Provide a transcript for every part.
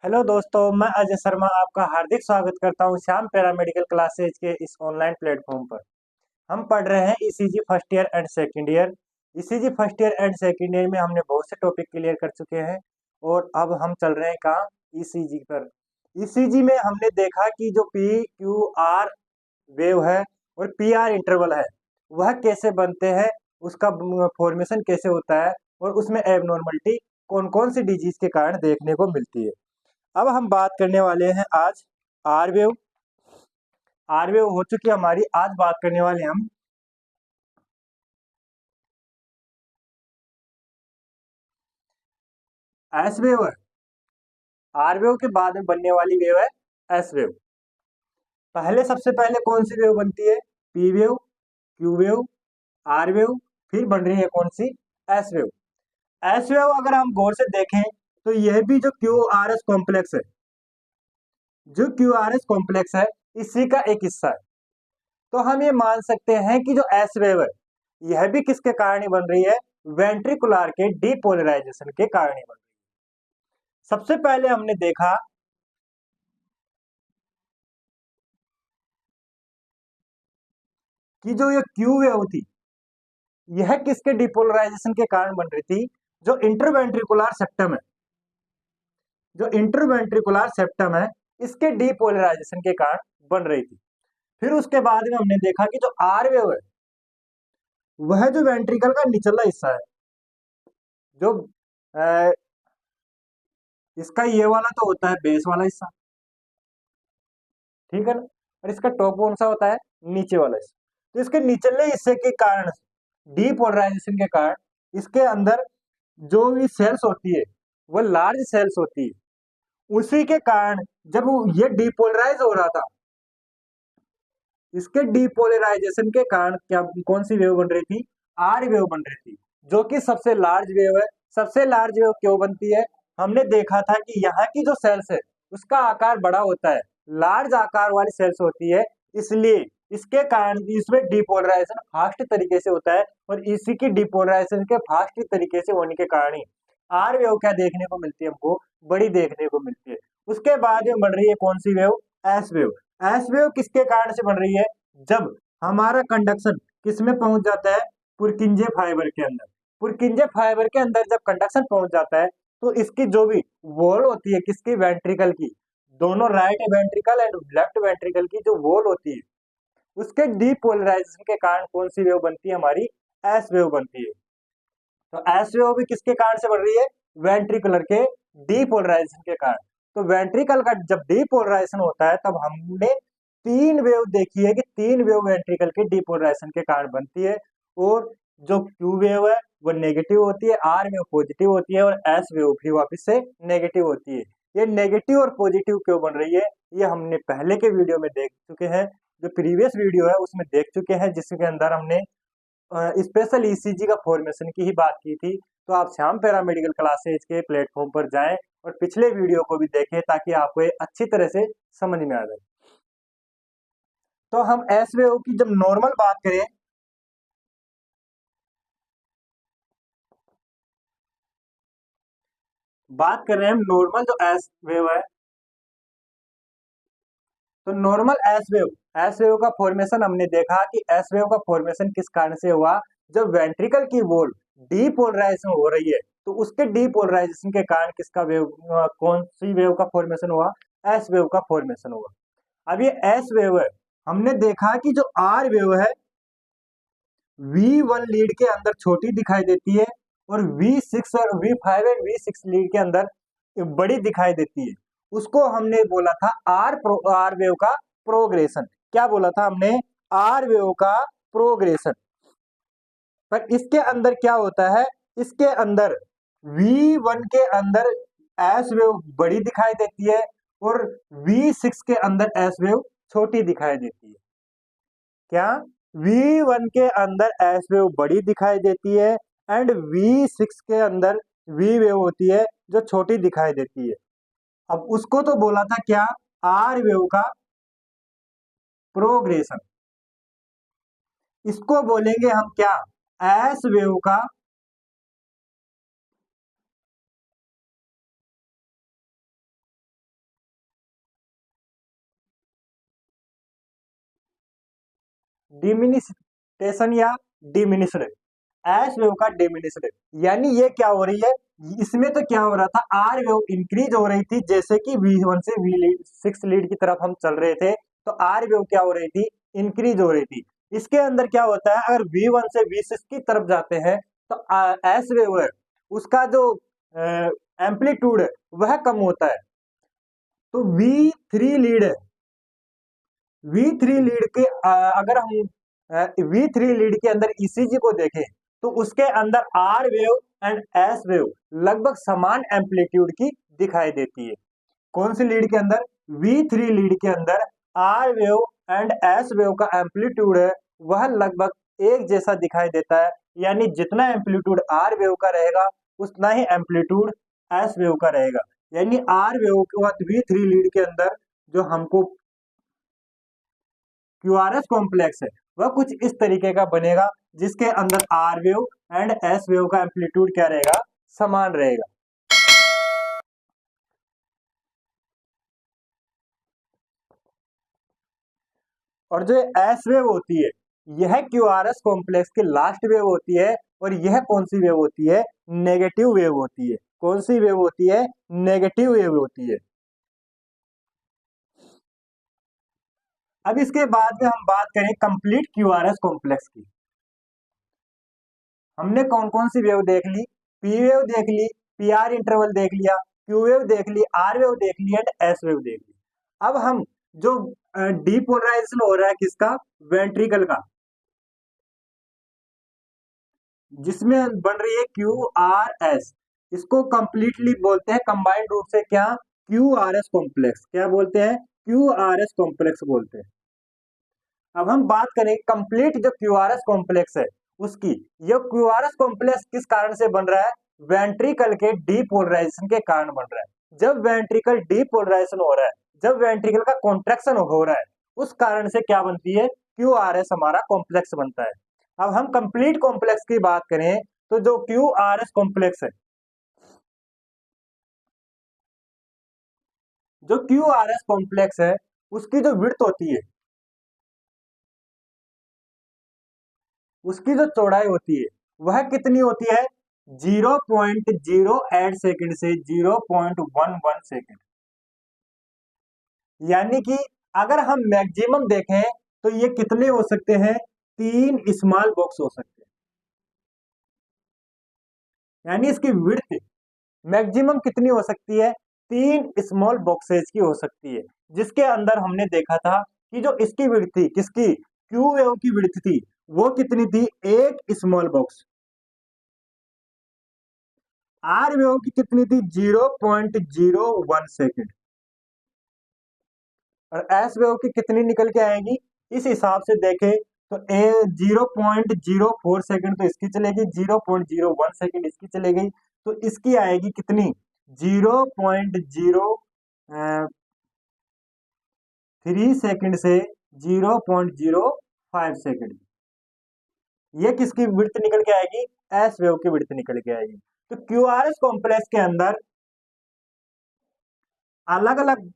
Hello दोस्तों, मैं अजय शर्मा आपका हार्दिक स्वागत करता हूं श्याम पैरामेडिकल क्लासेज के इस ऑनलाइन प्लेटफॉर्म पर। हम पढ़ रहे हैं ECG first year and second year. ECG first year and second year में हमने बहुत से टॉपिक क्लियर कर चुके हैं और अब हम चल रहे हैं कहाँ, ईसीजी पर। ईसीजी में हमने देखा कि जो पी क्यू आर वेव है और पी आर इंटरवल है वह कैसे बनते हैं, उसका फॉर्मेशन कैसे होता है और उसमें एबनॉर्मलिटी कौन कौन सी डिजीज के कारण देखने को मिलती है। अब हम बात करने वाले हैं आज आर वेव। आर वेव हो चुकी हमारी, आज बात करने वाले हैं हम एस वेव है। आर वेव के बाद में बनने वाली वेव है एस वेव। पहले सबसे पहले कौन सी वेव बनती है? P wave, Q wave, R wave, फिर बन रही है कौन सी? S wave. एस वेव अगर हम गौर से देखें तो यह भी जो क्यू आर एस कॉम्प्लेक्स है, जो क्यू आर एस कॉम्प्लेक्स है, इसी का एक हिस्सा है। तो हम ये मान सकते हैं कि जो एस वेव है यह भी किसके कारण ही बन रही है? वेंट्रिकुलर के डीपोलराइजेशन के कारण ही बन रही है। सबसे पहले हमने देखा कि जो ये क्यू वेव थी यह किसके डीपोलराइजेशन के कारण बन रही थी? जो इंटरवेंट्रिकुलर सेप्टम है, जो इंटरवेंट्रिकुलर सेप्टम है, इसके डीपोलराइजेशन के कारण बन रही थी। फिर उसके बाद में हमने देखा कि जो आर वेव है वह जो वेंट्रिकल का निचला हिस्सा है, जो अ, इसका ये वाला तो होता है बेस वाला हिस्सा, ठीक है ना, और इसका टॉप कौन सा होता है? नीचे वाला हिस्सा। तो इसके निचले हिस्से के कारण, डीपोलराइजेशन के कारण, इसके अंदर जो भी सेल्स होती है वो लार्ज सेल्स होती है। उसी के कारण जब ये डीपोलराइज हो रहा था, इसके डीपोलराइजेशन के कारण क्या कौन सी वेव बन रही थी? आर वेव बन रही थी, जो कि सबसे लार्ज वेव है। सबसे लार्ज वेव क्यों बनती है? हमने देखा था कि यहाँ की जो सेल्स है उसका आकार बड़ा होता है, लार्ज आकार वाली सेल्स होती है, इसलिए इसके कारण इसमें डिपोलराइजेशन फास्ट तरीके से होता है और इसी की डिपोलराइजेशन के फास्ट तरीके से होने के कारण ही आर वेव क्या देखने को मिलती है? हमको बड़ी देखने को मिलती है। उसके बाद में बन रही है कौन सी wave? S wave. S wave किसके कारण से बन रही है? जब हमारा कंडक्शन किस में पहुंच जाता है? पुरकिंजे फाइबर के अंदर। पुरकिंजे फाइबर के अंदर जब कंडक्शन पहुंच जाता है तो इसकी जो भी वॉल होती है, किसकी? वेंट्रिकल की, दोनों right ventricle and left ventricle की जो वॉल होती है उसके डीपोलराइजेशन के कारण कौन सी वेव बनती है? हमारी एस वेव बनती है। तो एस वेव भी किसके कारण से बन रही है? वेंट्रिकुलर के डीपोलराइजेशन के कारण। तो वेंट्रिकल का जब डीपोलराइजेशन होता है तब हमने तीन वेव देखी है कि तीन वेव वेंट्रिकल के डीपोलराइजेशन के कारण बनती है। और जो क्यू वेव है वो नेगेटिव होती है, आर वेव पॉजिटिव होती है और एस वेव भी वापस से नेगेटिव होती है। ये नेगेटिव और पॉजिटिव क्यों बन रही है ये हमने पहले के वीडियो में देख चुके हैं। जो प्रीवियस वीडियो है उसमें देख चुके हैं, जिसके अंदर हमने स्पेशल ईसीजी का फॉर्मेशन की ही बात की थी। तो आप श्याम पैरामेडिकल क्लासेज के प्लेटफॉर्म पर जाएं और पिछले वीडियो को भी देखें ताकि आपको ये अच्छी तरह से समझ में आ जाए। तो हम एस वेव की जब नॉर्मल बात करें, बात कर रहे हैं हम नॉर्मल जो एस वेव है, तो normal S wave, S wave का फॉर्मेशन हमने देखा कि एस वेव का फॉर्मेशन किस कारण से हुआ? जब वेंट्रिकल की वॉल डीपोलराइजेशन हो रही है तो उसके डीपोलराइजेशन के कारण किसका वेव, कौन सी वेव का फॉर्मेशन हुआ? एस वेव का फॉर्मेशन हुआ। अब ये एस वेव है, हमने देखा कि जो आर वेव है V1 लीड के अंदर छोटी दिखाई देती है और V6 और V5 एंड V6 लीड के अंदर बड़ी दिखाई देती है। उसको हमने बोला था आर वेव का प्रोग्रेशन। क्या बोला था हमने? आर वेव का प्रोग्रेशन। पर इसके अंदर क्या होता है? इसके अंदर V1 के अंदर एस वेव बड़ी दिखाई देती है और V6 के अंदर एस वेव छोटी दिखाई देती है। क्या? V1 के अंदर एस वेव बड़ी दिखाई देती है एंड V6 के अंदर V वेव होती है जो छोटी दिखाई देती है। अब उसको तो बोला था क्या? आर वेव का प्रोग्रेशन। इसको बोलेंगे हम क्या? एस वेव का डिमिनिस्टेशन या डिमिनिश्ड, एस वेव का डिमिनिश्ड। यानी ये क्या हो रही है, इसमें तो क्या हो रहा था, आर वेव इंक्रीज हो रही थी, जैसे कि V1 से V6 लीड की तरफ हम चल रहे थे, तो आर वेव क्या हो रही थी, इंक्रीज हो रही थी। इसके अंदर क्या होता है, अगर V1 से V6 की तरफ जाते हैं तो एस वेव है उसका जो एम्पलीट्यूड है वह कम होता है। तो V3 लीड है, V3 लीड के अगर हम V3 लीड के अंदर ईसीजी को देखें तो उसके अंदर R wave and S wave लगभग समान एम्पलीट्यूड की दिखाई देती है। कौन सी लीड के अंदर, V3 लीड के अंदर R wave and S wave का एम्पलीट्यूड है वह लगभग एक जैसा दिखाई देता है। यानी जितना एम्पलीट्यूड आर वेव का रहेगा उतना ही एम्पलीट्यूड एस वेव का रहेगा। यानी आर वेव के बाद V3 लीड के अंदर जो हमको क्यूआरएस कॉम्प्लेक्स है वह कुछ इस तरीके का बनेगा, जिसके अंदर R wave and S wave का एम्पलीट्यूड क्या रहेगा, समान रहेगा। और जो एस वेव होती है यह क्यूआरएस कॉम्प्लेक्स की लास्ट वेव होती है, और यह कौन सी वेव होती है, नेगेटिव वेव होती है। कौन सी वेव होती है, नेगेटिव वेव होती है। अब इसके बाद में हम बात करें कंप्लीट क्यूआरएस कॉम्प्लेक्स की। हमने कौन कौन सी वेव देख ली, पी वेव देख ली, पी आर इंटरवल देख लिया, क्यू वेव देख ली, आर वेव देख ली एंड एस वेव देख ली। अब हम जो डीपोलराइजेशन हो रहा है किसका, वेंट्रिकल का, जिसमें बन रही है क्यू आर एस, इसको कंप्लीटली बोलते हैं कंबाइंड रूप से क्या, क्यू आर एस कॉम्प्लेक्स। क्या बोलते हैं, क्यू आर एस कॉम्प्लेक्स बोलते हैं। अब हम बात करें कंप्लीट जो क्यूआरएस कॉम्प्लेक्स है उसकी, ये क्यूआरएस कॉम्प्लेक्स किस कारण से बन रहा है, वेंट्रिकल के डीपोलराइजेशन के कारण बन रहा है। जब वेंट्रिकल डीपोलराइजेशन हो रहा है, जब वेंट्रिकल का कॉन्ट्रैक्शन हो रहा है, उस कारण से क्या बनती है, क्यूआरएस हमारा कॉम्प्लेक्स बनता है। अब हम कंप्लीट कॉम्प्लेक्स की बात करें तो जो क्यूआरएस कॉम्प्लेक्स है, जो क्यूआरएस कॉम्प्लेक्स है उसकी जो विड्थ होती है, उसकी जो चौड़ाई होती है वह कितनी होती है, 0.08 सेकंड से 0.11 सेकंड। यानी कि अगर हम मैक्सिमम देखें तो ये कितने हो सकते हैं, 3 स्मॉल बॉक्स हो सकते हैं। यानी इसकी विड्थ मैक्सिमम कितनी हो सकती है, 3 स्मॉल बॉक्सेज की हो सकती है। जिसके अंदर हमने देखा था कि जो इसकी विड्थ थी, किसकी, क्यू वेव की विड्थ थी, वो कितनी थी, एक स्मॉल बॉक्स। आर वेव की कितनी थी, 0.01 सेकेंड। और एस वेव की कितनी निकल के आएगी, इस हिसाब से देखें तो 0.04 सेकेंड तो इसकी चलेगी, 0.01 सेकेंड इसकी चलेगी, तो इसकी आएगी कितनी, 0.03 सेकेंड से 0.05 सेकेंड। ये किसकी विड्थ निकल के आएगी, एस वेव की विड्थ निकल के आएगी। तो क्यूआरएस कॉम्प्लेक्स के अंदर अलग अलग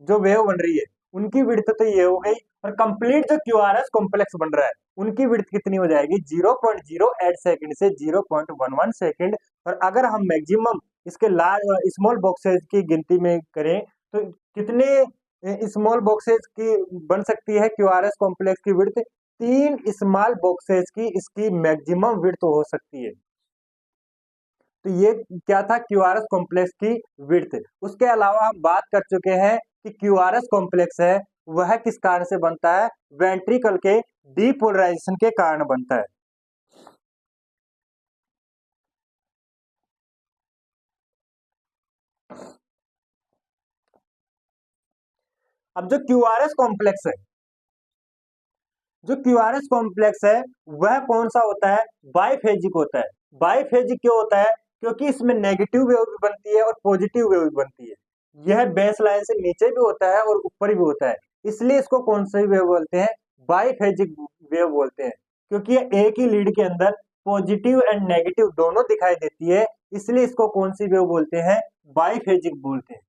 जो वेव बन रही है उनकी विड्थ तो ये हो गई, और कंप्लीट जो क्यूआरएस कॉम्प्लेक्स बन रहा है उनकी विड्थ कितनी हो जाएगी, 0.08 सेकंड से 0.11 सेकंड। और अगर हम मैक्सिमम इसके लार्ज स्मॉल बॉक्सेज की गिनती में करें तो कितने स्मॉल बॉक्सेज की बन सकती है क्यूआरएस कॉम्प्लेक्स की विड्थ, 3 स्मॉल बॉक्सेज की इसकी मैक्सिमम विड्थ हो सकती है। तो ये क्या था, क्यूआरएस कॉम्प्लेक्स की विड्थ। उसके अलावा हम बात कर चुके हैं कि क्यूआरएस कॉम्प्लेक्स है वह किस कारण से बनता है, वेंट्रिकल के डीपोलराइजेशन के कारण बनता है। अब जो क्यूआरएस कॉम्प्लेक्स है, जो क्यूआरएस कॉम्प्लेक्स है वह कौन सा होता है, बाइफेजिक होता है। बाइफेजिक क्यों होता है, क्योंकि इसमें नेगेटिव वेव भी बनती है और पॉजिटिव वेव भी बनती है। यह बेस लाइन से नीचे भी होता है और ऊपर भी होता है, इसलिए इसको कौन सी वेव बोलते हैं, बाइफेजिक वेव बोलते हैं। क्योंकि ये एक ही लीड के अंदर पॉजिटिव एंड नेगेटिव दोनों दिखाई देती है, इसलिए इसको कौन सी वेव बोलते हैं, बाइफेजिक बोलते हैं।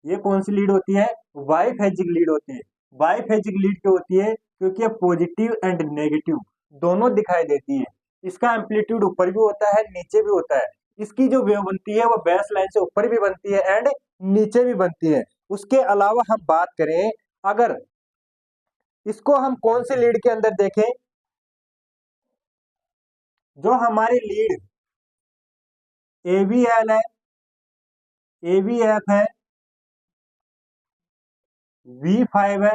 ये कौन सी लीड होती है, बाइफेजिक लीड होती है। बाईफेजिक लीड क्यों होती है? क्योंकि ये पॉजिटिव एंड नेगेटिव दोनों दिखाई देती है। इसका एम्पलीट्यूड ऊपर भी होता है, नीचे भी होता है। इसकी जो वेव बनती है वो बेस लाइन से ऊपर भी बनती है एंड नीचे भी बनती है। उसके अलावा हम बात करें, अगर इसको हम कौन से लीड के अंदर देखें, जो हमारी लीड एवीएल है, एवीएफ है, V5 है,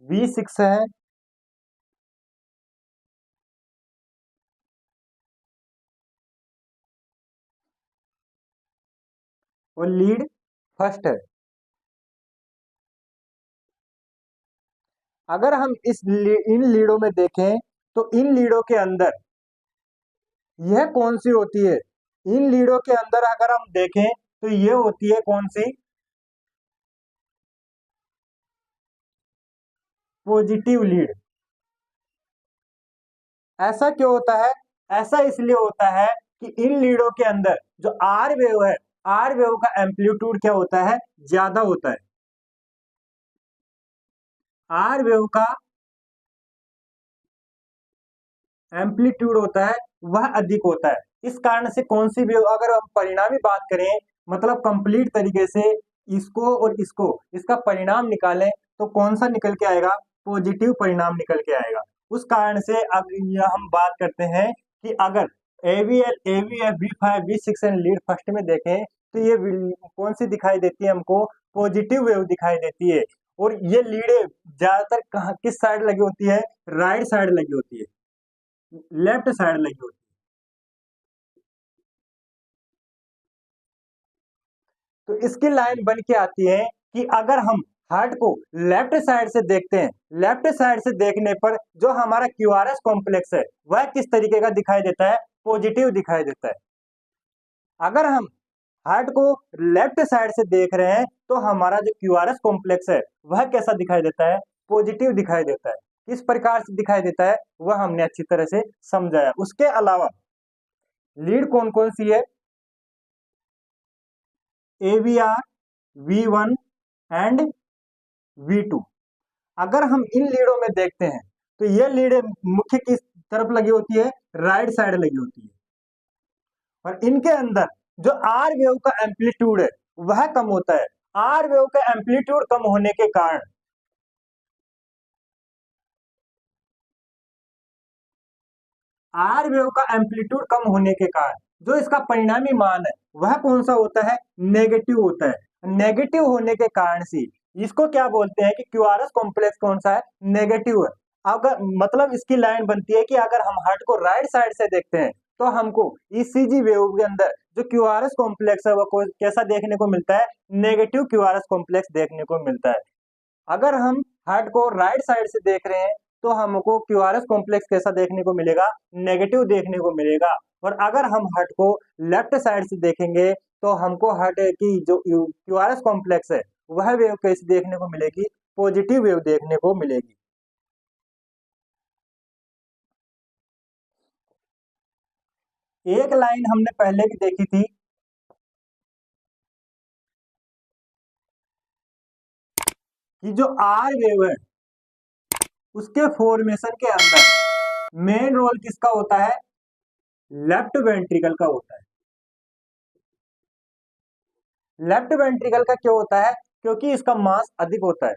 V6 है, और लीड फर्स्ट है। अगर हम इन लीडों में देखें तो इन लीडों के अंदर यह कौन सी होती है? इन लीडों के अंदर अगर हम देखें तो ये होती है कौन सी? Positive lead. ऐसा क्यों होता है? ऐसा इसलिए होता है कि इन लीडों के अंदर जो आर वेव है, आर वेव का एम्पलीट्यूड क्या होता है? ज्यादा होता है। आर वेव का एम्पलीट्यूड होता है वह अधिक होता है। इस कारण से कौन सी वेव, अगर हम परिणामी बात करें, मतलब कंप्लीट तरीके से इसको और इसको, इसका परिणाम निकालें तो कौन सा निकल के आएगा? पॉजिटिव परिणाम निकल के आएगा। उस कारण से अब यह हम बात करते हैं कि अगर AVL, aVF, V5, V6 and lead first में देखें तो ये कौन सी दिखाई देती है हमको? पॉजिटिव वेव दिखाई देती है। और ये लीडें ज्यादातर कहाँ, किस साइड लगी होती है? राइट साइड लगी होती है, लेफ्ट साइड लगी होती है। तो इसकी लाइन बन के आती है कि अगर हम हार्ट को लेफ्ट साइड से देखते हैं, लेफ्ट साइड से देखने पर जो हमारा क्यूआरएस कॉम्प्लेक्स है वह किस तरीके का दिखाई देता है? पॉजिटिव दिखाई देता है। अगर हम हार्ट को लेफ्ट साइड से देख रहे हैं तो हमारा जो क्यूआरएस कॉम्प्लेक्स है वह कैसा दिखाई देता है? पॉजिटिव दिखाई देता है। किस प्रकार से दिखाई देता है वह हमने अच्छी तरह से समझाया। उसके अलावा लीड कौन कौन सी है? AVR, V1 and V2। अगर हम इन लीडों में देखते हैं तो ये लीड मुख्य किस तरफ लगी होती है? राइट साइड लगी होती है। और इनके अंदर जो आर वेव का एम्पलीट्यूड है वह कम होता है। आर वेव का एम्पलीट्यूड कम होने के कारण, आर वेव का एम्पलीट्यूड कम होने के कारण जो इसका परिणामी मान है वह कौन सा होता है? नेगेटिव होता है। नेगेटिव होने के कारण से इसको क्या बोलते हैं कि क्यूआरएस कॉम्प्लेक्स कौन सा है? नेगेटिव है। अगर मतलब इसकी लाइन बनती है कि अगर हम हार्ट को राइट साइड से देखते हैं तो हमको ईसीजी वेव के अंदर जो क्यूआरएस कॉम्प्लेक्स है वो कैसा देखने को मिलता है? नेगेटिव क्यूआरएस कॉम्प्लेक्स देखने को मिलता है। अगर हम हार्ट को राइट साइड से देख रहे हैं तो हमको क्यूआरएस कॉम्प्लेक्स कैसा देखने को मिलेगा? नेगेटिव देखने को मिलेगा। और अगर हम हार्ट को लेफ्ट साइड से देखेंगे तो हमको हार्ट की जो क्यूआरएस कॉम्प्लेक्स है वह वेव कैसी देखने को मिलेगी? पॉजिटिव वेव देखने को मिलेगी। एक लाइन हमने पहले भी देखी थी कि जो आर वेव है उसके फॉर्मेशन के अंदर मेन रोल किसका होता है? लेफ्ट वेंट्रिकल का होता है। लेफ्ट वेंट्रिकल का क्यों होता है? क्योंकि इसका मास अधिक होता है।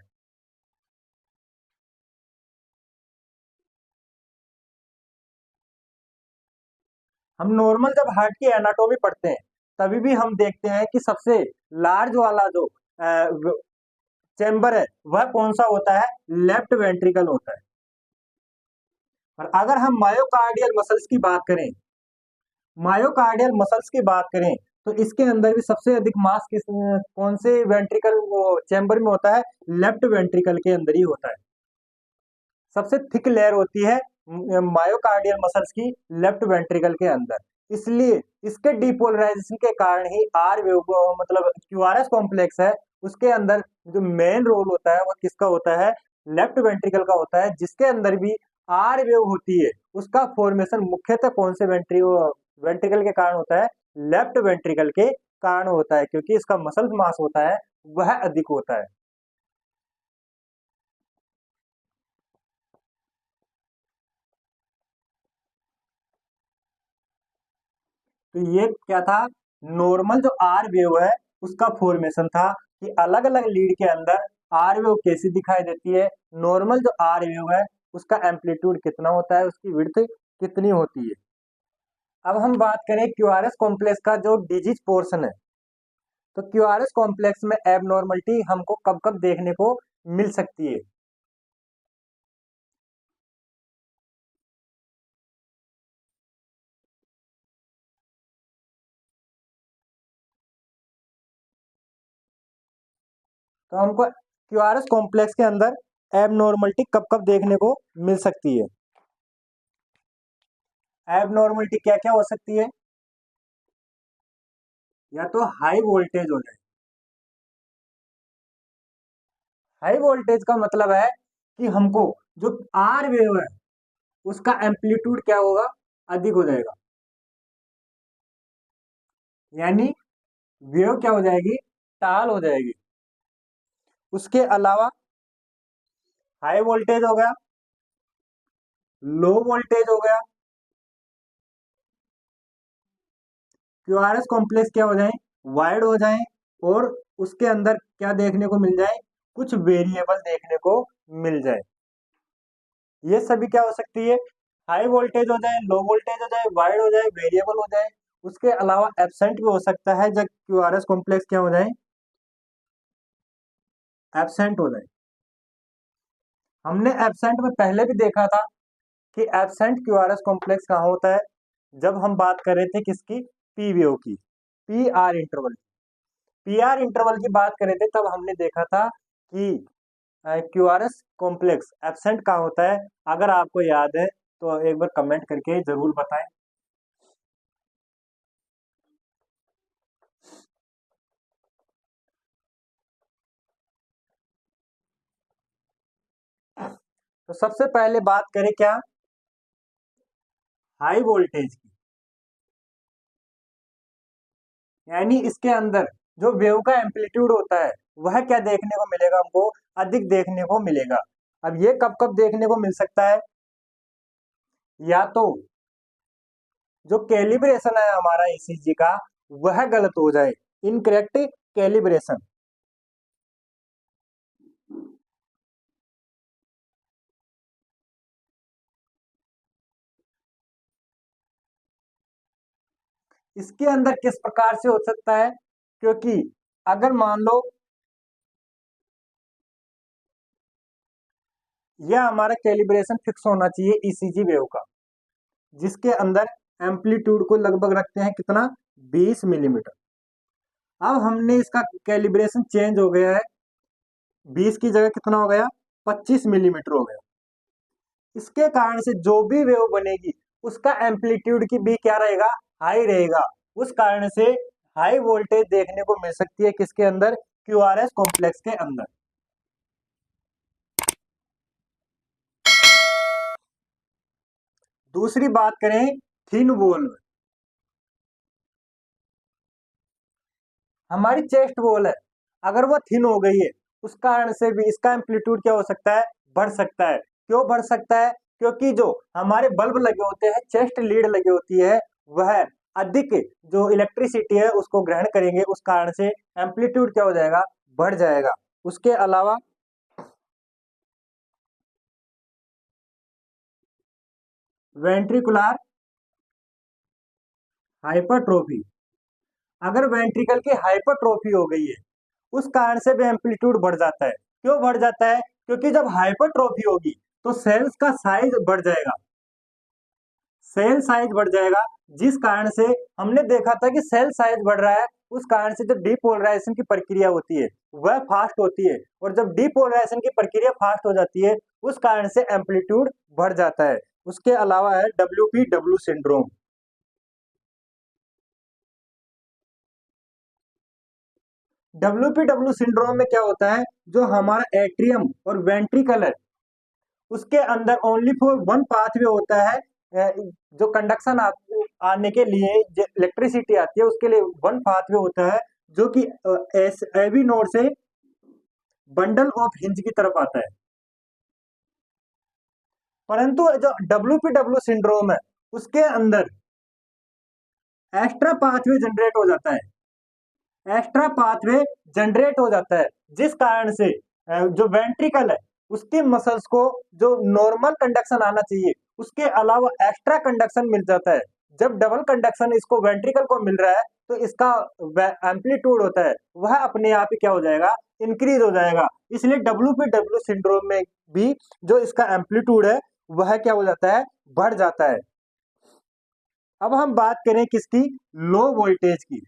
हम नॉर्मल जब हार्ट की एनाटॉमी पढ़ते हैं तभी भी हम देखते हैं कि सबसे लार्ज वाला जो चेंबर है वह कौन सा होता है? लेफ्ट वेंट्रिकल होता है। और अगर हम मायोकार्डियल मसल्स की बात करें, मायोकार्डियल मसल्स की बात करें तो इसके अंदर भी सबसे अधिक मास किस कौन से वेंट्रिकल वो चेंबर में होता है? लेफ्ट वेंट्रिकल के अंदर ही होता है। सबसे थिक लेयर होती है मायोकार्डियल मसल्स की लेफ्ट वेंट्रिकल के अंदर। इसलिए इसके डिपोलराइजेशन के कारण ही आर वेव मतलब क्यूआरएस कॉम्प्लेक्स है उसके अंदर जो मेन रोल होता है वो किसका होता है? लेफ्ट वेंट्रिकल का होता है। जिसके अंदर भी आर वेव होती है उसका फॉर्मेशन मुख्यतः कौन से वेंट्रिकल के कारण होता है? लेफ्ट वेंट्रिकल के कारण होता है, क्योंकि इसका मसल मास होता है वह अधिक होता है। तो ये क्या था, नॉर्मल जो आर वेव है उसका फॉर्मेशन था कि अलग अलग लीड के अंदर आर वेव कैसी दिखाई देती है। नॉर्मल जो आर वेव है उसका एम्पलीट्यूड कितना होता है, उसकी विड्थ कितनी होती है। अब हम बात करें क्यूआरएस कॉम्प्लेक्स का जो डिजिट पोर्शन है, तो क्यूआरएस कॉम्प्लेक्स में एबनॉर्मलिटी हमको कब कब देखने को मिल सकती है। तो हमको क्यूआरएस कॉम्प्लेक्स के अंदर एबनॉर्मलिटी कब कब देखने को मिल सकती है। एबनॉर्मलिटी क्या क्या हो सकती है, या तो हाई वोल्टेज हो जाए। हाई वोल्टेज का मतलब है कि हमको जो आर वेव है उसका एम्पलीट्यूड क्या होगा, अधिक हो जाएगा, यानी वेव क्या हो जाएगी, टाल हो जाएगी। उसके अलावा हाई वोल्टेज हो गया, लो वोल्टेज हो गया, क्यूआरएस कॉम्प्लेक्स क्या हो जाए, वाइड हो जाए, और उसके अंदर क्या देखने को मिल जाए, कुछ वेरिएबल देखने को मिल जाए। ये सभी क्या हो सकती है, हाई वोल्टेज हो जाए, लो वोल्टेज हो जाए, वाइड हो जाए, वेरिएबल हो जाए। उसके अलावा एब्सेंट भी हो सकता है, जब क्यूआरएस कॉम्प्लेक्स क्या हो जाए, एब्सेंट हो जाए। हमने एब्सेंट में पहले भी देखा था कि एब्सेंट क्यूआरएस कॉम्प्लेक्स कहाँ होता है, जब हम बात कर रहे थे किसकी, पी वेव की, P R interval. P R interval की बात कर रहे थे तब हमने देखा था कि क्यूआरएस कॉम्प्लेक्स एब्सेंट कहाँ होता है। अगर आपको याद है तो एक बार कमेंट करके जरूर बताएं। तो सबसे पहले बात करें क्या, हाई वोल्टेज की, यानी इसके अंदर जो वेव का एम्पलीट्यूड होता है वह क्या देखने को मिलेगा, हमको अधिक देखने को मिलेगा। अब ये कब कब देखने को मिल सकता है, या तो जो कैलिब्रेशन है हमारा ईसीजी का वह गलत हो जाए, इनकरेक्ट कैलिब्रेशन। इसके अंदर किस प्रकार से हो सकता है, क्योंकि अगर मान लो यह हमारा कैलिब्रेशन फिक्स होना चाहिए ईसीजी वेव का, जिसके अंदर एम्पलीट्यूड को लगभग रखते हैं कितना, 20 मिलीमीटर। अब हमने इसका कैलिब्रेशन चेंज हो गया है, 20 की जगह कितना हो गया, 25 मिलीमीटर हो गया। इसके कारण से जो भी वेव बनेगी उसका एम्पलीट्यूड की भी क्या रहेगा, हाई रहेगा। उस कारण से हाई वोल्टेज देखने को मिल सकती है किसके अंदर, क्यूआरएस कॉम्प्लेक्स के अंदर। दूसरी बात करें, थिन वॉल, हमारी चेस्ट वॉल है, अगर वो थिन हो गई है उस कारण से भी इसका एम्पलीट्यूड क्या हो सकता है, बढ़ सकता है। क्यों बढ़ सकता है, क्योंकि जो हमारे बल्ब लगे होते हैं, चेस्ट लीड लगी होती है, वह अधिक जो इलेक्ट्रिसिटी है उसको ग्रहण करेंगे, उस कारण से एम्पलीट्यूड क्या हो जाएगा, बढ़ जाएगा। उसके अलावा वेंट्रिकुलर हाइपरट्रोफी, अगर वेंट्रिकल की हाइपरट्रोफी हो गई है उस कारण से भी एम्पलीट्यूड बढ़ जाता है। क्यों बढ़ जाता है, क्योंकि जब हाइपरट्रोफी होगी तो सेल्स का साइज बढ़ जाएगा, सेल साइज बढ़ जाएगा, जिस कारण से हमने देखा था कि सेल साइज बढ़ रहा है, उस कारण से जो डीपोलराइजेशन की प्रक्रिया होती है वह फास्ट होती है, और जब डीपोलराइजेशन की प्रक्रिया फास्ट हो जाती है उस कारण से एम्पलीट्यूड बढ़ जाता है। उसके अलावा है WPW सिंड्रोम। WPW सिंड्रोम में क्या होता है, जो हमारा एट्रियम और वेंट्रिकल है उसके अंदर ओनली फॉर वन पाथवे होता है। जो कंडक्शन आने के लिए जो इलेक्ट्रिसिटी आती है उसके लिए वन पाथवे होता है, जो कि एबी नोड से बंडल ऑफ हिंज की तरफ आता है। परंतु जो WPW सिंड्रोम है उसके अंदर एक्स्ट्रा पाथवे जनरेट हो जाता है, एक्स्ट्रा पाथवे जनरेट हो जाता है, जिस कारण से जो वेंट्रिकल है उसके मसल्स को जो नॉर्मल कंडक्शन आना चाहिए उसके अलावा एक्स्ट्रा कंडक्शन मिल जाता है। जब डबल कंडक्शन इसको वेंट्रिकल को मिल रहा है तो इसका एम्पलीट्यूड होता है वह अपने आप ही क्या हो जाएगा, इंक्रीज हो जाएगा। इसलिए WPW सिंड्रोम में भी जो इसका एम्पलीट्यूड है वह क्या हो जाता है, बढ़ जाता है। अब हम बात करें किसकी, लो वोल्टेज की।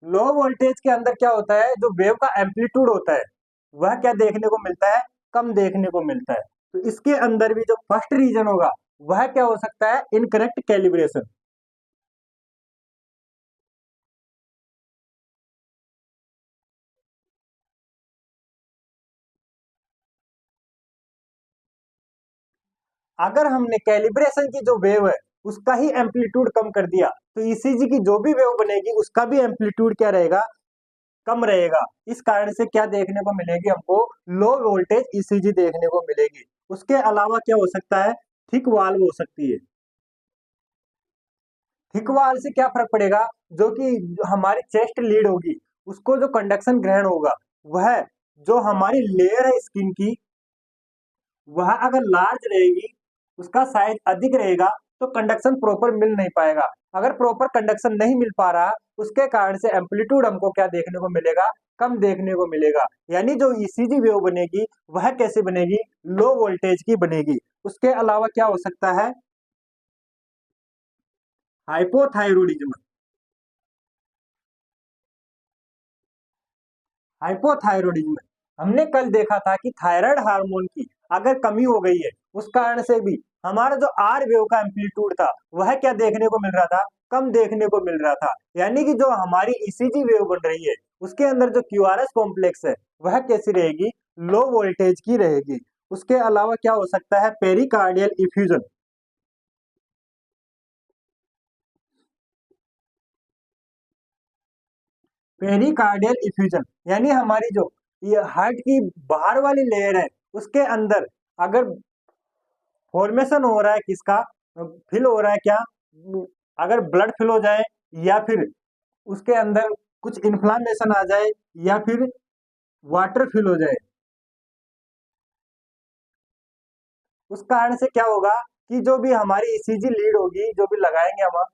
लो वोल्टेज के अंदर क्या होता है, जो वेव का एम्पलीट्यूड होता है वह क्या देखने को मिलता है, कम देखने को मिलता है। तो इसके अंदर भी जो फर्स्ट रीजन होगा वह क्या हो सकता है, इनकरेक्ट कैलिब्रेशन। अगर हमने कैलिब्रेशन की जो वेव है उसका ही एम्पलीट्यूड कम कर दिया तो ईसीजी की जो भी वेव बनेगी उसका भी एम्पलीट्यूड क्या रहेगा, कम रहेगा। इस कारण से क्या देखने को मिलेगी हमको, लो वोल्टेज ईसीजी देखने को मिलेगी। उसके अलावा क्या हो सकता है, थिक वाल्व हो सकती है। थिक वाल से क्या फर्क पड़ेगा, जो कि हमारी चेस्ट लीड होगी उसको जो कंडक्शन ग्रहण होगा वह जो हमारी लेयर है स्किन की वह अगर लार्ज रहेगी, उसका साइज अधिक रहेगा तो कंडक्शन प्रॉपर मिल नहीं पाएगा। अगर प्रॉपर कंडक्शन नहीं मिल पा रहा उसके कारण से एम्पलीट्यूड हमको क्या देखने को मिलेगा, कम देखने को मिलेगा। यानी जो ईसीजी वेव बनेगी वह कैसे बनेगी, लो वोल्टेज की बनेगी। उसके अलावा क्या हो सकता है, हाइपोथायरोडिज्म। हाइपोथायरोडिज्म हमने कल देखा था कि थायराइड हार्मोन की अगर कमी हो गई है उस कारण से भी हमारा जो आर वेव का एम्पलीट्यूड था वह क्या देखने को मिल रहा था, कम देखने को मिल रहा था। यानी कि जो हमारी ईसीजी वेव बन रही है उसके अंदर जो क्यूआरएस कॉम्प्लेक्स है वह कैसी रहेगी, लो वोल्टेज की रहेगी। उसके अलावा क्या हो सकता है, पेरिकार्डियल इफ्यूजन। पेरिकार्डियल इफ्यूजन यानी हमारी जो ये हार्ट की बाहर वाली लेयर है उसके अंदर अगर फॉर्मेशन हो रहा है किसका, फिल हो रहा है क्या, अगर ब्लड फिल हो जाए या फिर उसके अंदर कुछ इन्फ्लामेशन आ जाए या फिर वाटर फिल हो जाए, उस कारण से क्या होगा कि जो भी हमारी ईसीजी लीड होगी जो भी लगाएंगे हम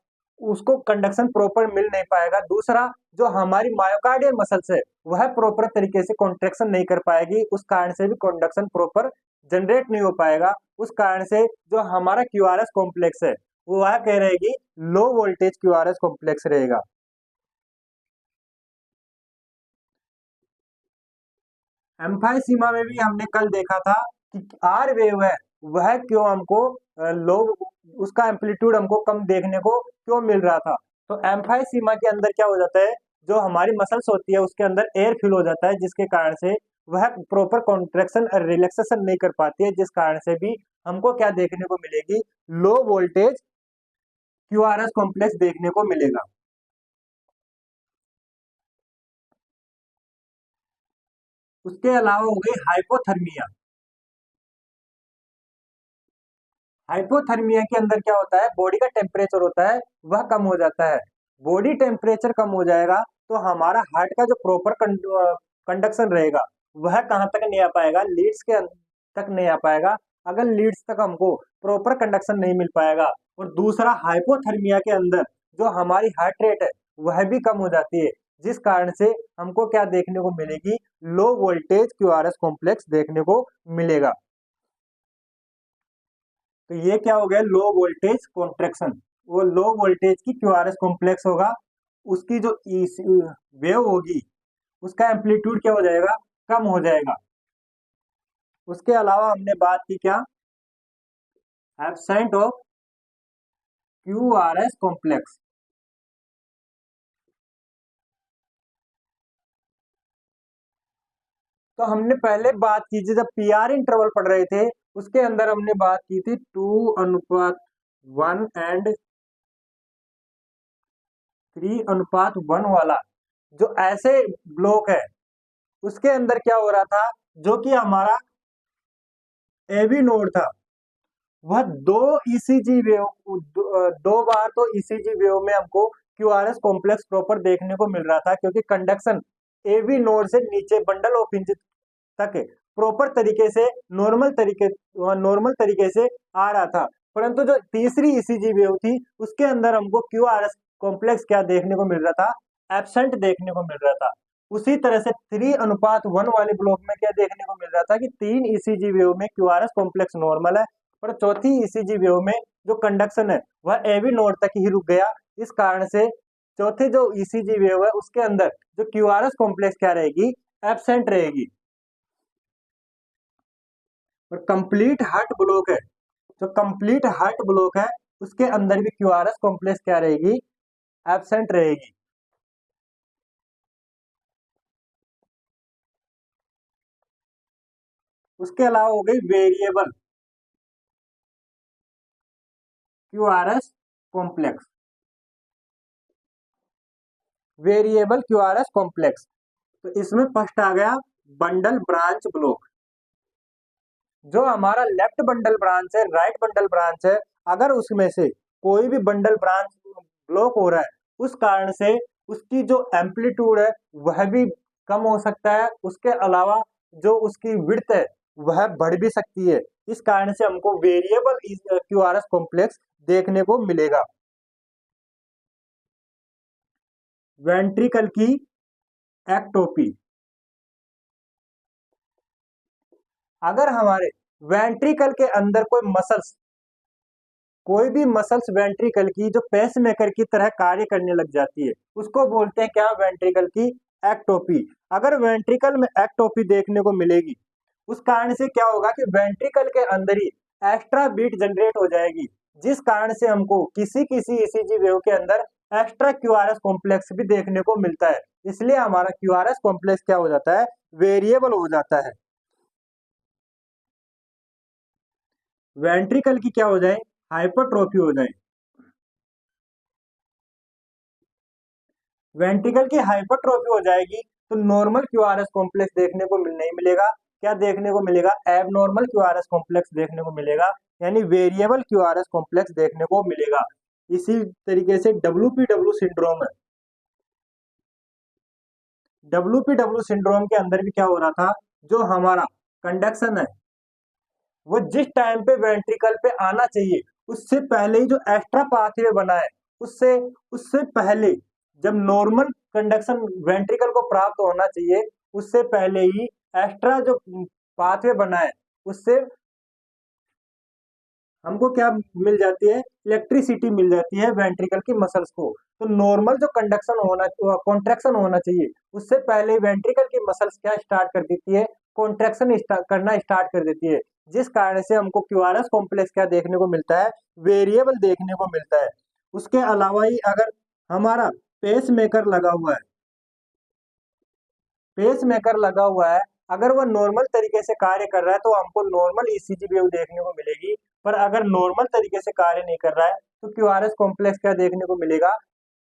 उसको कंडक्शन प्रॉपर मिल नहीं पाएगा। दूसरा जो हमारी मायोकार्डियल मसल्स है वह प्रॉपर तरीके से कॉन्ट्रेक्शन नहीं कर पाएगी, उस कारण से भी कंडक्शन प्रॉपर जनरेट नहीं हो पाएगा। उस कारण से जो हमारा क्यूआरएस कॉम्प्लेक्स है वो वह कह रहेगी लो वोल्टेज क्यूआरएस कॉम्प्लेक्स रहेगा। एम्फाइसीमा में भी हमने कल देखा था कि आर वेव है वह क्यों हमको लो, उसका एम्पलीट्यूड हमको कम देखने को क्यों मिल रहा था। तो एम्फाइसीमा के अंदर क्या हो जाता है, जो हमारी मसल्स होती है उसके अंदर एयर फिल हो जाता है जिसके कारण से वह प्रॉपर कॉन्ट्रेक्शन और रिलैक्सेशन नहीं कर पाती है, जिस कारण से भी हमको क्या देखने को मिलेगी, लो वोल्टेज क्यूआरएस कॉम्प्लेक्स देखने को मिलेगा। उसके अलावा हो गई हाइपोथर्मिया। हाइपोथर्मिया के अंदर क्या होता है, बॉडी का टेम्परेचर होता है वह कम हो जाता है। बॉडी टेम्परेचर कम हो जाएगा तो हमारा हार्ट का जो प्रॉपर कंडक्शन रहेगा वह कहाँ तक नहीं आ पाएगा, लीड्स के तक नहीं आ पाएगा। अगर लीड्स तक हमको प्रॉपर कंडक्शन नहीं मिल पाएगा और दूसरा हाइपोथर्मिया के अंदर जो हमारी हार्ट रेट है वह भी कम हो जाती है, जिस कारण से हमको क्या देखने को मिलेगी, लो वोल्टेज क्यूआरएस कॉम्प्लेक्स देखने को मिलेगा। तो ये क्या हो गया, लो वोल्टेज कॉन्ट्रेक्शन। वो लो वोल्टेज की क्यूआरएस कॉम्प्लेक्स होगा, उसकी जो वेव होगी उसका एम्पलीट्यूड क्या हो जाएगा, कम हो जाएगा। उसके अलावा हमने बात की क्या, एब्सेंट ऑफ क्यूआरएस कॉम्प्लेक्स। तो हमने पहले बात की थी जब पीआर इंटरवल पढ़ रहे थे उसके अंदर हमने बात की थी 2:1 एंड 3:1 वाला। जो ऐसे ब्लॉक है उसके अंदर क्या हो रहा था, जो कि हमारा एवी नोड था, वह दो ईसीजी वेव, दो बार तो ईसीजी वेव में हमको क्यूआरएस कॉम्प्लेक्स प्रॉपर देखने को मिल रहा था, क्योंकि कंडक्शन एवी नोड से नीचे बंडल ऑफ इंच तक प्रॉपर तरीके से नॉर्मल तरीके से आ रहा था। परंतु जो तीसरी ईसीजी वेव थी, उसके अंदर हमको क्यूआरएस कॉम्प्लेक्स क्या देखने को मिल रहा था, एब्सेंट देखने को मिल रहा था। उसी तरह से 3:1 वाले ब्लॉक में क्या देखने को मिल रहा था कि 3 ईसीजी वेव में क्यूआरएस कॉम्प्लेक्स नॉर्मल है, पर चौथी ईसीजी वेव में जो कंडक्शन है वह एवी नोड तक ही रुक गया। इस कारण से चौथे जो ईसीजी वेव है उसके अंदर जो क्यूआरएस कॉम्प्लेक्स क्या रहेगी, एब्सेंट रहेगी। और कंप्लीट हार्ट ब्लॉक है, जो कंप्लीट हार्ट ब्लॉक है उसके अंदर भी क्यूआरएस कॉम्प्लेक्स क्या रहेगी, एब्सेंट रहेगी। उसके अलावा हो गई variable QRS complex, variable QRS complex. तो इसमें फर्स्ट आ गया बंडल ब्रांच ब्लॉक। जो हमारा लेफ्ट बंडल ब्रांच है, राइट बंडल ब्रांच है, अगर उसमें से कोई भी बंडल ब्रांच ब्लॉक हो रहा है, उस कारण से उसकी जो एम्पलीट्यूड है वह भी कम हो सकता है, उसके अलावा जो उसकी विड्थ है वह बढ़ भी सकती है। इस कारण से हमको वेरिएबल क्यूआरएस कॉम्प्लेक्स देखने को मिलेगा। वेंट्रिकल की एक्टोपी, अगर हमारे वेंट्रिकल के अंदर कोई भी मसल्स वेंट्रिकल की जो पेसमेकर की तरह कार्य करने लग जाती है, उसको बोलते हैं क्या, वेंट्रिकल की एक्टोपी। अगर वेंट्रिकल में एक्टोपी देखने को मिलेगी, उस कारण से क्या होगा कि वेंट्रिकल के अंदर ही एक्स्ट्रा बीट जनरेट हो जाएगी, जिस कारण से हमको किसी किसी ईसीजी वेव के अंदर एक्स्ट्रा क्यूआरएस कॉम्प्लेक्स भी देखने को मिलता है। इसलिए हमारा क्यूआरएस कॉम्प्लेक्स क्या हो जाता है, वेरिएबल हो जाता है। वेंट्रिकल की क्या हो जाए, हाइपरट्रोफी हो जाए। वेंट्रिकल की हाइपरट्रोफी हो जाएगी तो नॉर्मल क्यूआरएस कॉम्प्लेक्स देखने को नहीं मिलेगा। क्या देखने को मिलेगा, एबनॉर्मल क्यूआरएस कॉम्प्लेक्स देखने को मिलेगा, यानी वेरिएबल क्यूआरएस कॉम्प्लेक्स देखने को मिलेगा। इसी तरीके से डब्ल्यूपीडब्ल्यू सिंड्रोम है। डब्ल्यूपीडब्ल्यू सिंड्रोम के अंदर भी क्या हो रहा था, जो हमारा कंडक्शन है वो जिस टाइम पे वेंट्रिकल पे आना चाहिए, उससे पहले ही जो एक्स्ट्रा पाथवे बना है, उससे उससे पहले जब नॉर्मल कंडक्शन वेंट्रिकल को प्राप्त होना चाहिए, उससे पहले ही एक्स्ट्रा जो पाथवे बना है उससे हमको क्या मिल जाती है, इलेक्ट्रिसिटी मिल जाती है वेंट्रिकल की मसल्स को। तो नॉर्मल जो कंडक्शन होना, कॉन्ट्रैक्शन होना चाहिए, उससे पहले वेंट्रिकल की मसल्स क्या स्टार्ट कर देती है, कॉन्ट्रैक्शन करना स्टार्ट कर देती है, जिस कारण से हमको क्यूआरएस कॉम्प्लेक्स क्या देखने को मिलता है, वेरिएबल देखने को मिलता है। उसके अलावा ही अगर हमारा पेस मेकर लगा हुआ है, पेस मेकर लगा हुआ है, अगर वह नॉर्मल तरीके से कार्य कर रहा है तो हमको नॉर्मल ईसीजी वेव देखने को मिलेगी। पर अगर नॉर्मल तरीके से कार्य नहीं कर रहा है तो क्यूआरएस कॉम्प्लेक्स क्या देखने को मिलेगा,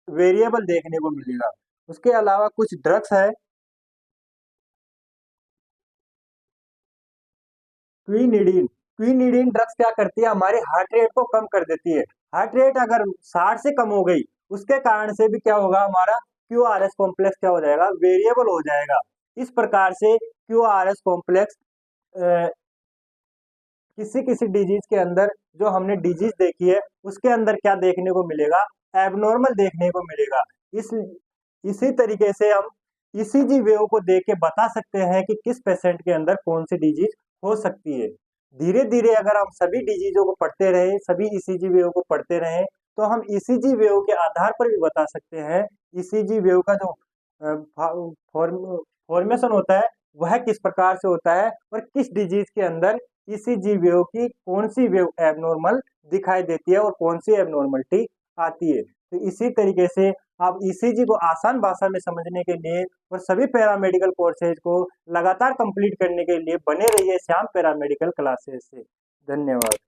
वेरिएबल देखने को मिलेगा। उसके अलावा कुछ ड्रग्स है, क्विनिडीन। क्विनिडीन ड्रग्स क्या करती है, हमारे हार्ट रेट को कम कर देती है। हार्ट रेट अगर 60 से कम हो गई, उसके कारण से भी क्या होगा, हमारा क्यूआरएस कॉम्प्लेक्स क्या हो जाएगा, वेरिएबल हो जाएगा। इस प्रकार से क्यूआरएस कॉम्प्लेक्स किसी किसी डिजीज के अंदर, जो हमने डिजीज देखी है उसके अंदर क्या देखने को मिलेगा, एबनॉर्मल देखने को मिलेगा। इस इसी तरीके से हम ईसीजी वेव को देख के बता सकते हैं कि किस पेशेंट के अंदर कौन सी डिजीज हो सकती है। धीरे धीरे अगर हम सभी डिजीजों को पढ़ते रहे, सभी ईसीजी वेव को पढ़ते रहे, तो हम ईसीजी वेव के आधार पर भी बता सकते हैं ईसीजी वेव का जो फॉर्मेशन होता है वह किस प्रकार से होता है, और किस डिजीज के अंदर ईसीजी वेव की कौन सी वेव एबनॉर्मल दिखाई देती है और कौन सी एबनॉर्मलिटी आती है। तो इसी तरीके से आप ईसीजी को आसान भाषा में समझने के लिए और सभी पैरामेडिकल कोर्सेज को लगातार कंप्लीट करने के लिए बने रहिए श्याम पैरामेडिकल क्लासेस से। धन्यवाद।